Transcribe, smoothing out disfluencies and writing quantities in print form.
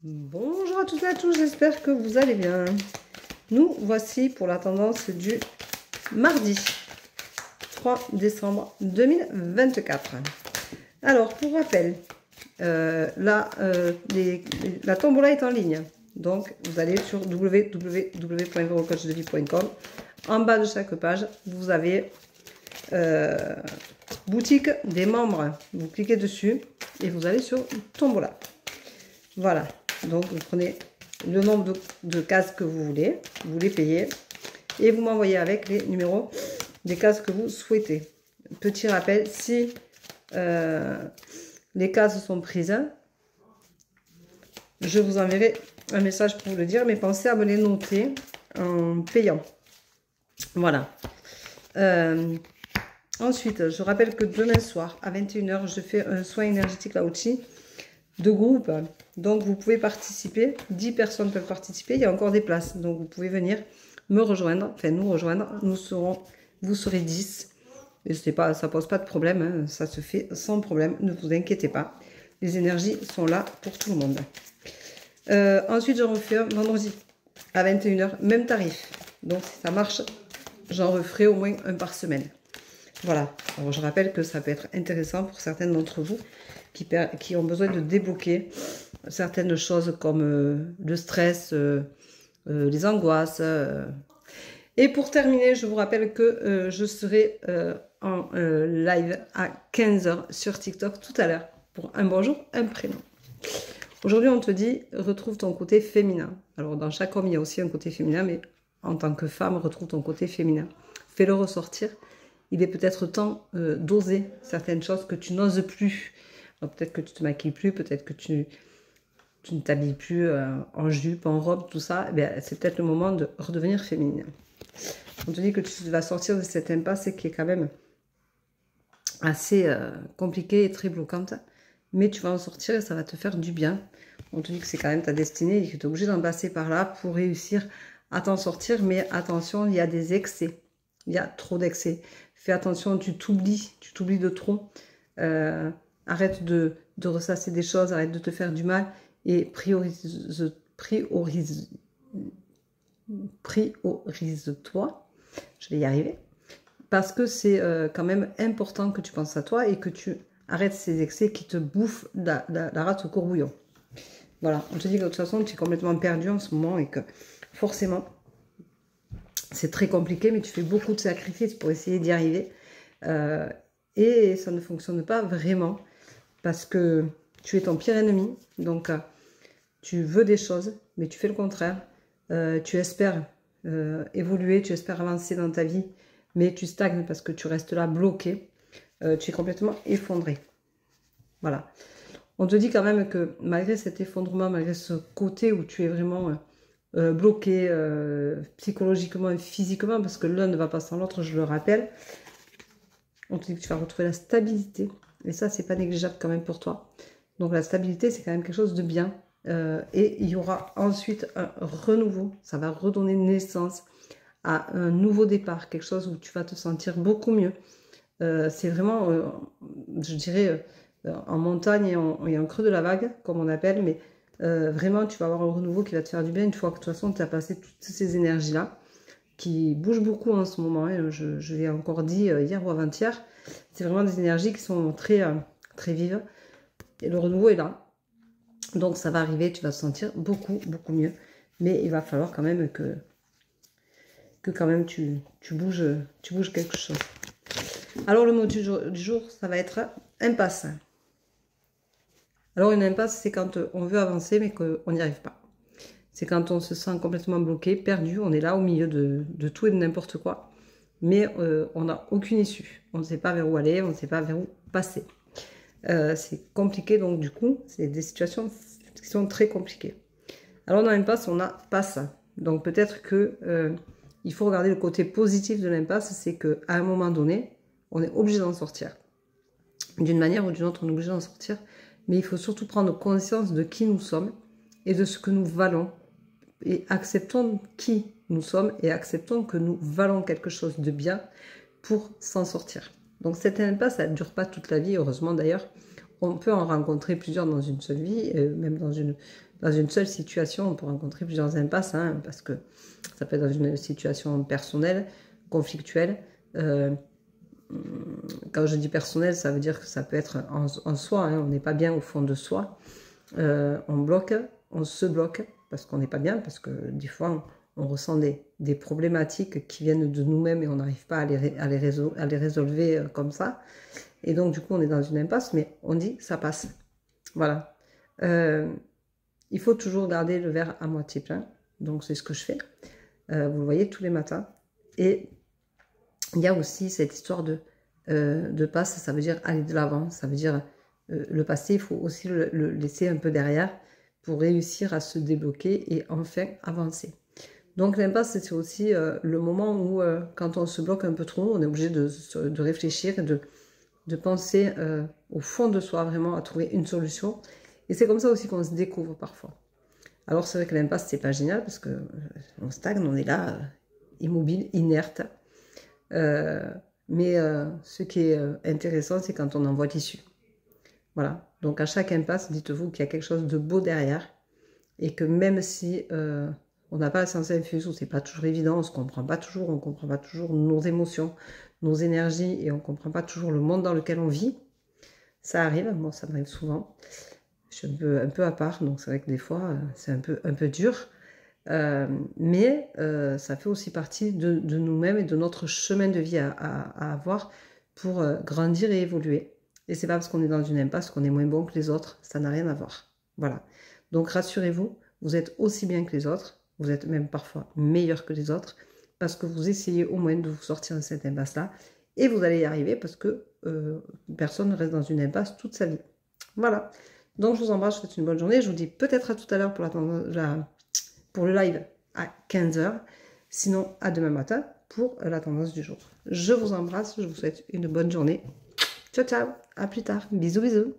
Bonjour à toutes et à tous, j'espère que vous allez bien. Nous voici pour la tendance du mardi 3 décembre 2024. Alors, pour rappel, la tombola est en ligne. Donc, vous allez sur www.verocoachdevie.com. En bas de chaque page, vous avez boutique des membres. Vous cliquez dessus et vous allez sur tombola. Voilà. Donc, vous prenez le nombre de cases que vous voulez, vous les payez et vous m'envoyez avec les numéros des cases que vous souhaitez. Petit rappel, si les cases sont prises, je vous enverrai un message pour vous le dire, mais pensez à me les noter en payant. Voilà. Ensuite, je rappelle que demain soir à 21 h, je fais un soin énergétique là aussi de groupe. Donc, vous pouvez participer. 10 personnes peuvent participer. Il y a encore des places. Donc, vous pouvez venir me rejoindre. Enfin, nous rejoindre. Vous serez 10. Et c'est pas, ça pose pas de problème. Hein. Ça se fait sans problème. Ne vous inquiétez pas. Les énergies sont là pour tout le monde. Ensuite, j'en refais un vendredi à 21 h. Même tarif. Donc, si ça marche, j'en referai au moins un par semaine. Voilà. Alors, je rappelle que ça peut être intéressant pour certaines d'entre vous qui ont besoin de débloquer certaines choses comme le stress, les angoisses. Et pour terminer, je vous rappelle que je serai en live à 15 h sur TikTok tout à l'heure pour un bonjour, un prénom. Aujourd'hui, on te dit, retrouve ton côté féminin. Alors, dans chaque homme, il y a aussi un côté féminin, mais en tant que femme, retrouve ton côté féminin. Fais-le ressortir. Il est peut-être temps d'oser certaines choses que tu n'oses plus. Peut-être que tu te maquilles plus, peut-être que tu ne t'habilles plus en jupe, en robe, tout ça. Eh c'est peut-être le moment de redevenir féminine. On te dit que tu vas sortir de cette impasse qui est quand même assez compliquée et très bloquante. Mais tu vas en sortir et ça va te faire du bien. On te dit que c'est quand même ta destinée et que tu es obligé d'en passer par là pour réussir à t'en sortir. Mais attention, il y a des excès. Il y a trop d'excès. Fais attention, tu t'oublies de trop. Arrête de ressasser des choses, arrête de te faire du mal et priorise-toi. Je vais y arriver. Parce que c'est quand même important que tu penses à toi et que tu arrêtes ces excès qui te bouffent la rate au courbouillon. Voilà, on te dit que de toute façon, tu es complètement perdu en ce moment et que forcément, c'est très compliqué, mais tu fais beaucoup de sacrifices pour essayer d'y arriver. Et ça ne fonctionne pas vraiment parce que tu es ton pire ennemi. Donc, tu veux des choses, mais tu fais le contraire. Tu espères évoluer, tu espères avancer dans ta vie, mais tu stagnes parce que tu restes là bloqué. Tu es complètement effondré. Voilà. On te dit quand même que malgré cet effondrement, malgré ce côté où tu es vraiment bloqué psychologiquement et physiquement, parce que l'un ne va pas sans l'autre, je le rappelle, on te dit que tu vas retrouver la stabilité. Et ça, c'est pas négligeable quand même pour toi. Donc la stabilité, c'est quand même quelque chose de bien. Et il y aura ensuite un renouveau. Ça va redonner naissance à un nouveau départ. Quelque chose où tu vas te sentir beaucoup mieux. C'est vraiment, je dirais, en montagne et en creux de la vague, comme on appelle. Mais vraiment, tu vas avoir un renouveau qui va te faire du bien une fois que de toute façon, tu as passé toutes ces énergies-là qui bougent beaucoup en ce moment. Hein. Je l'ai encore dit hier ou avant-hier. C'est vraiment des énergies qui sont très, très vives. Et le renouveau est là. Donc ça va arriver, tu vas te sentir beaucoup, beaucoup mieux. Mais il va falloir quand même que quand même tu bouges quelque chose. Alors le mot du jour, ça va être impasse. Alors une impasse, c'est quand on veut avancer mais qu'on n'y arrive pas. C'est quand on se sent complètement bloqué, perdu, on est là au milieu de tout et de n'importe quoi. Mais on n'a aucune issue. On ne sait pas vers où aller, on ne sait pas vers où passer. C'est compliqué, donc du coup, c'est des situations qui sont très compliquées. Alors dans l'impasse, on a pas ça. Donc peut-être que il faut regarder le côté positif de l'impasse, c'est qu'à un moment donné, on est obligé d'en sortir. D'une manière ou d'une autre, on est obligé d'en sortir. Mais il faut surtout prendre conscience de qui nous sommes et de ce que nous valons. Et acceptons qui nous sommes et acceptons que nous valons quelque chose de bien pour s'en sortir. Donc cette impasse, ça ne dure pas toute la vie, heureusement d'ailleurs. On peut en rencontrer plusieurs dans une seule vie, même dans une dans une seule situation, on peut rencontrer plusieurs impasses, hein, parce que ça peut être dans une situation personnelle, conflictuelle. Quand je dis personnel, ça veut dire que ça peut être en soi, hein, on n'est pas bien au fond de soi. On bloque, on se bloque parce qu'on n'est pas bien, parce que des fois on ressent des problématiques qui viennent de nous-mêmes et on n'arrive pas à les résolver comme ça. Et donc du coup on est dans une impasse, mais on dit ça passe. Voilà. Il faut toujours garder le verre à moitié plein, donc c'est ce que je fais. Vous le voyez tous les matins. Et il y a aussi cette histoire de passe, ça veut dire aller de l'avant, ça veut dire le passé, il faut aussi le laisser un peu derrière pour réussir à se débloquer et enfin avancer. Donc l'impasse, c'est aussi le moment où, quand on se bloque un peu trop, on est obligé de réfléchir et de penser au fond de soi, vraiment à trouver une solution. Et c'est comme ça aussi qu'on se découvre parfois. Alors c'est vrai que l'impasse, c'est pas génial parce que on stagne, on est là, immobile, inerte. Mais ce qui est intéressant, c'est quand on en voit l'issue. Voilà. Donc à chaque impasse, dites-vous qu'il y a quelque chose de beau derrière et que même si on n'a pas la science infuse ou c'est pas toujours évident, on se comprend pas toujours, on comprend pas toujours nos émotions, nos énergies et on comprend pas toujours le monde dans lequel on vit. Ça arrive, moi ça m'arrive souvent. Je suis un peu à part, donc c'est vrai que des fois c'est un peu dur. Mais ça fait aussi partie de nous-mêmes et de notre chemin de vie à avoir pour grandir et évoluer. Et c'est pas parce qu'on est dans une impasse qu'on est moins bon que les autres, ça n'a rien à voir. Voilà. Donc rassurez-vous, vous êtes aussi bien que les autres, vous êtes même parfois meilleur que les autres, parce que vous essayez au moins de vous sortir de cette impasse-là, et vous allez y arriver parce que personne ne reste dans une impasse toute sa vie. Voilà. Donc je vous embrasse, je vous souhaite une bonne journée. Je vous dis peut-être à tout à l'heure pour le live à 15 h. Sinon, à demain matin pour la tendance du jour. Je vous embrasse, je vous souhaite une bonne journée. Ciao, ciao, à plus tard. Bisous, bisous.